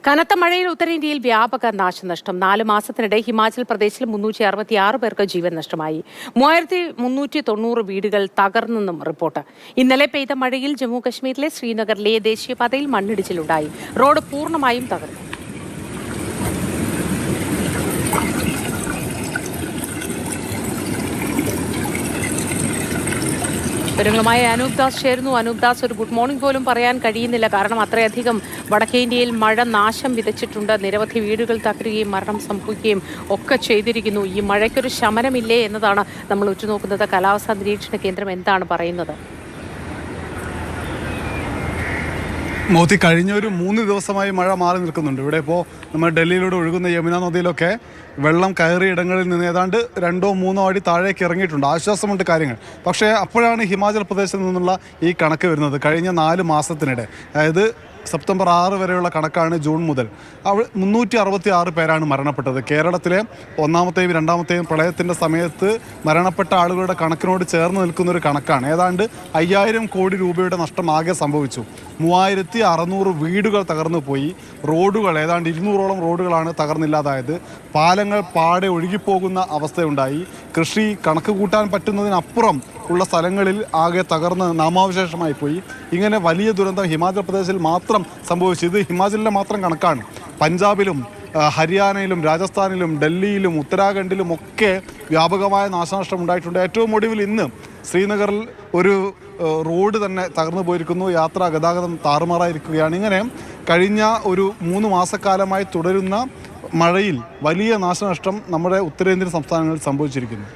കനത്ത മഴയിൽ ഉത്തരേന്ത്യയിൽ വ്യാപക നാശനഷ്ടം. 4 മാസത്തിനിടെ ഹിമാചൽ പ്രദേശിൽ 366 പേർക്ക് ജീവൻ നഷ്ടമായി. 3390 വീടുകൾ തകർന്നെന്നും റിപ്പോർട്ട്. ഇന്നലെ പെയ്ത മഴയിൽ ജമ്മു കശ്മീരിലെ ശ്രീനഗറിലെ ദേശീയപാതയിൽ മണ്ണിടിച്ചിലുണ്ടായി. റോഡ് പൂർണ്ണമായും തകർന്നു. വിവരങ്ങളുമായി അനൂപ് ദാസ് ചേരുന്നു. അനൂപ് ദാസ്, ഒരു ഗുഡ് മോർണിംഗ് പോലും പറയാൻ കഴിയുന്നില്ല. കാരണം അത്രയധികം വടക്കേ ഇന്ത്യയിൽ മഴ നാശം വിതച്ചിട്ടുണ്ട്. നിരവധി വീടുകൾ തകരുകയും മരണം സംഭവിക്കുകയും ഒക്കെ ചെയ്തിരിക്കുന്നു. ഈ മഴയ്ക്കൊരു ശമനമില്ലേ എന്നതാണ് നമ്മൾ ഉറ്റുനോക്കുന്നത്. കാലാവസ്ഥാ നിരീക്ഷണ കേന്ദ്രം എന്താണ് പറയുന്നത്? മോത്തി, കഴിഞ്ഞ ഒരു 3 ദിവസമായി മഴ മാറി നിൽക്കുന്നുണ്ട്. ഇവിടെ ഇപ്പോൾ നമ്മൾ ഡൽഹിയിലൂടെ ഒഴുകുന്ന യമുന നദിയിലൊക്കെ വെള്ളം കയറിയ ഇടങ്ങളിൽ നിന്ന് ഏതാണ്ട് 2-3 അടി താഴേക്ക് ഇറങ്ങിയിട്ടുണ്ട്. ആശ്വാസമുണ്ട് കാര്യങ്ങൾ. പക്ഷേ അപ്പോഴാണ് ഹിമാചൽ പ്രദേശിൽ നിന്നുള്ള ഈ കണക്ക് വരുന്നത്. കഴിഞ്ഞ 4 മാസത്തിനിടെ, അതായത് സെപ്റ്റംബർ 6 വരെയുള്ള കണക്കാണ്. ജൂൺ മുതൽ 366 പേരാണ് മരണപ്പെട്ടത്. കേരളത്തിലെ ഒന്നാമത്തെയും രണ്ടാമത്തെയും പ്രളയത്തിൻ്റെ സമയത്ത് മരണപ്പെട്ട ആളുകളുടെ കണക്കിനോട് ചേർന്ന് നിൽക്കുന്നൊരു കണക്കാണ്. ഏതാണ്ട് 5000 കോടി രൂപയുടെ നഷ്ടം ആകെ സംഭവിച്ചു. 3600 വീടുകൾ തകർന്നു പോയി. റോഡുകൾ, ഏതാണ്ട് 200ഓളം റോഡുകളാണ് തകർന്നില്ലാതായത്. പാലങ്ങൾ പാടെ ഒഴുകിപ്പോകുന്ന അവസ്ഥയുണ്ടായി. കൃഷി കണക്ക് കൂട്ടാൻ പറ്റുന്നതിനപ്പുറം ഉള്ള സ്ഥലങ്ങളിൽ ആകെ തകർന്ന് നാമാവശേഷമായി പോയി. ഇങ്ങനെ വലിയ ദുരന്തം ഹിമാചൽ പ്രദേശിൽ മാത്രം സംഭവിച്ചു. ഇത് ഹിമാചലിലെ മാത്രം കണക്കാണ്. പഞ്ചാബിലും ഹരിയാനയിലും രാജസ്ഥാനിലും ഡൽഹിയിലും ഉത്തരാഖണ്ഡിലും ഒക്കെ വ്യാപകമായ നാശനഷ്ടം ഉണ്ടായിട്ടുണ്ട്. ഏറ്റവും ഒടുവിൽ ഇന്ന് ശ്രീനഗറിൽ ഒരു റോഡ് തന്നെ തകർന്നു പോയിരിക്കുന്നു. ഗതാഗതം താറുമാറായിരിക്കുകയാണ്. ഇങ്ങനെ കഴിഞ്ഞ ഒരു 3 മാസക്കാലമായി തുടരുന്ന മഴയിൽ വലിയ നാശനഷ്ടം നമ്മുടെ ഉത്തരേന്ത്യൻ സംസ്ഥാനങ്ങളിൽ സംഭവിച്ചിരിക്കുന്നു.